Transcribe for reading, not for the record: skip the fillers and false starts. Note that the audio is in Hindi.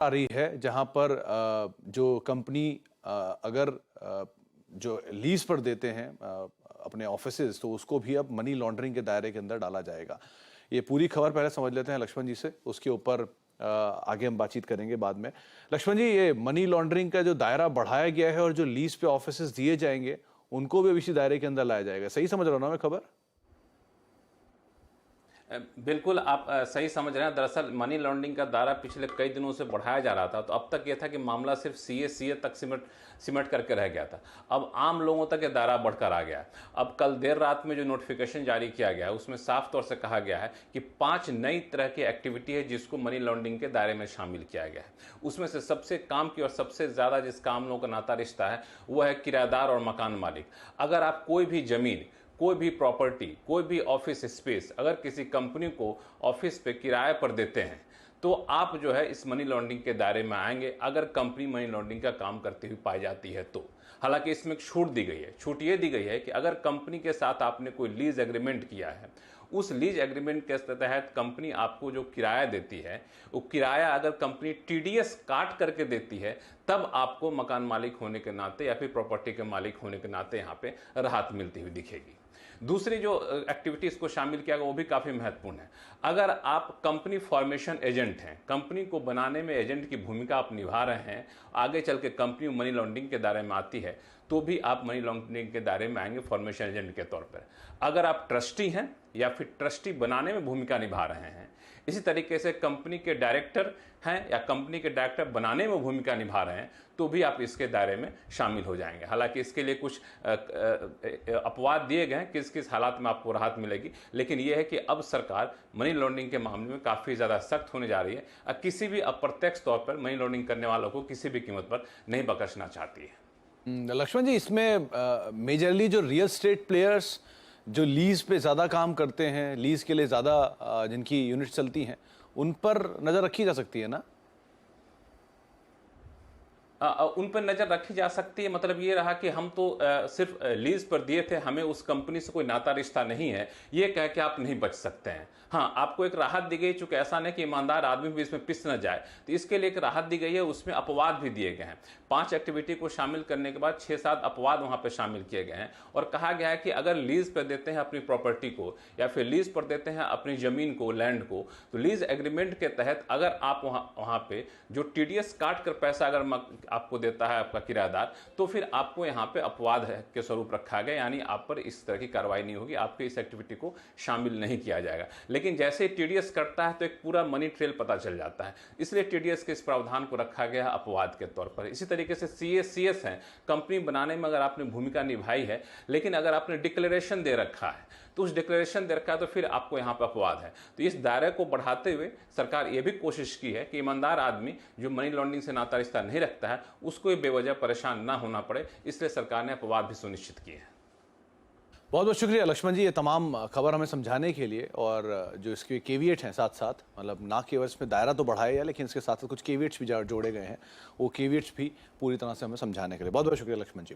आ रही है जहां पर जो कंपनी अगर जो लीज पर देते हैं अपने ऑफिसेज, तो उसको भी अब मनी लॉन्ड्रिंग के दायरे के अंदर डाला जाएगा। ये पूरी खबर पहले समझ लेते हैं लक्ष्मण जी से, उसके ऊपर आगे हम बातचीत करेंगे बाद में। लक्ष्मण जी, ये मनी लॉन्ड्रिंग का जो दायरा बढ़ाया गया है और जो लीज पे ऑफिसेज दिए जाएंगे उनको भी इसी दायरे के अंदर लाया जाएगा, सही समझ रहा हूं ना मैं खबर? बिल्कुल आप सही समझ रहे हैं। दरअसल मनी लॉन्ड्रिंग का दायरा पिछले कई दिनों से बढ़ाया जा रहा था, तो अब तक यह था कि मामला सिर्फ सीए तक सिमट करके रह गया था। अब आम लोगों तक यह दायरा बढ़कर आ गया। अब कल देर रात में जो नोटिफिकेशन जारी किया गया है उसमें साफ तौर से कहा गया है कि 5 नई तरह की एक्टिविटी है जिसको मनी लॉन्ड्रिंग के दायरे में शामिल किया गया है। उसमें से सबसे काम की और सबसे ज़्यादा जिसका आम लोगों का नाता रिश्ता है वह है किराएदार और मकान मालिक। अगर आप कोई भी ज़मीन, कोई भी प्रॉपर्टी, कोई भी ऑफिस स्पेस अगर किसी कंपनी को ऑफिस पे किराए पर देते हैं तो आप जो है इस मनी लॉन्ड्रिंग के दायरे में आएंगे, अगर कंपनी मनी लॉन्ड्रिंग का काम करती हुई पाई जाती है तो। हालांकि इसमें एक छूट दी गई है। छूट ये दी गई है कि अगर कंपनी के साथ आपने कोई लीज एग्रीमेंट किया है, उस लीज एग्रीमेंट के तहत कंपनी आपको जो किराया देती है वो किराया अगर कंपनी टीडीएस काट करके देती है तब आपको मकान मालिक होने के नाते या फिर प्रॉपर्टी के मालिक होने के नाते यहाँ पे राहत मिलती हुई दिखेगी। दूसरी जो एक्टिविटी इसको शामिल किया गया वो भी काफ़ी महत्वपूर्ण है। अगर आप कंपनी फॉर्मेशन एजेंट हैं, कंपनी को बनाने में एजेंट की भूमिका आप निभा रहे हैं, आगे चल के कंपनी मनी लॉन्ड्रिंग के दायरे में आती है तो भी आप मनी लॉन्ड्रिंग के दायरे में आएंगे फॉर्मेशन एजेंट के तौर पर। अगर आप ट्रस्टी हैं या फिर ट्रस्टी बनाने में भूमिका निभा रहे हैं, इसी तरीके से कंपनी के डायरेक्टर हैं या कंपनी के डायरेक्टर बनाने में भूमिका निभा रहे हैं तो भी आप इसके दायरे में शामिल हो जाएंगे। हालांकि इसके लिए कुछ अपवाद दिए गए हैं किस किस हालात में आपको राहत मिलेगी, लेकिन यह है कि अब सरकार मनी लॉन्ड्रिंग के मामले में काफ़ी ज़्यादा सख्त होने जा रही है। किसी भी अप्रत्यक्ष तौर पर मनी लॉन्ड्रिंग करने वालों को किसी भी कीमत पर नहीं बख्शना चाहती है। लक्ष्मण जी, इसमें मेजरली जो रियल स्टेट प्लेयर्स जो लीज पे ज़्यादा काम करते हैं, लीज के लिए ज़्यादा जिनकी यूनिट चलती हैं, उन पर नज़र रखी जा सकती है ना? उन पर नज़र रखी जा सकती है। मतलब ये रहा कि हम तो सिर्फ लीज पर दिए थे, हमें उस कंपनी से कोई नाता रिश्ता नहीं है, ये कह के आप नहीं बच सकते हैं। हाँ, आपको एक राहत दी गई, चूंकि ऐसा नहीं कि ईमानदार आदमी भी इसमें पिस न जाए, तो इसके लिए एक राहत दी गई है। उसमें अपवाद भी दिए गए हैं। 5 एक्टिविटी को शामिल करने के बाद 6-7 अपवाद वहाँ पर शामिल किए गए हैं और कहा गया है कि अगर लीज पर देते हैं अपनी प्रॉपर्टी को या फिर लीज पर देते हैं अपनी ज़मीन को, लैंड को, तो लीज एग्रीमेंट के तहत अगर आप वहाँ पे जो टीडीएस काट कर पैसा अगर आपको देता है आपका किराएदार, तो फिर आपको यहाँ पे अपवाद के स्वरूप रखा गया, यानी आप पर इस तरह की कार्रवाई नहीं होगी, आपके इस एक्टिविटी को शामिल नहीं किया जाएगा। लेकिन जैसे टीडीएस कटता है तो एक पूरा मनी ट्रेल पता चल जाता है, इसलिए टीडीएस के इस प्रावधान को रखा गया है अपवाद के तौर पर। इसी तरीके से सीएस हैं, कंपनी बनाने में अगर आपने भूमिका निभाई है लेकिन अगर आपने डिक्लेरेशन दे रखा है तो उस डिक्लेरेशन दे रखा है तो फिर आपको यहाँ पर अपवाद है। तो इस दायरे को बढ़ाते हुए सरकार ये भी कोशिश की है कि ईमानदार आदमी जो मनी लॉन्ड्रिंग से नाता रिश्ता नहीं रखता है उसको बेवजह परेशान ना होना पड़े, इसलिए सरकार ने अपवाद भी सुनिश्चित किए हैं। बहुत बहुत शुक्रिया लक्ष्मण जी, ये तमाम खबर हमें समझाने के लिए। और जो इसके केविएट हैं साथ साथ, मतलब ना केवल इसमें दायरा तो बढ़ाया है लेकिन इसके साथ साथ कुछ केविएट्स भी जोड़े गए हैं, वो केविएट्स भी पूरी तरह से हमें समझाने के लिए बहुत बहुत शुक्रिया लक्ष्मण जी।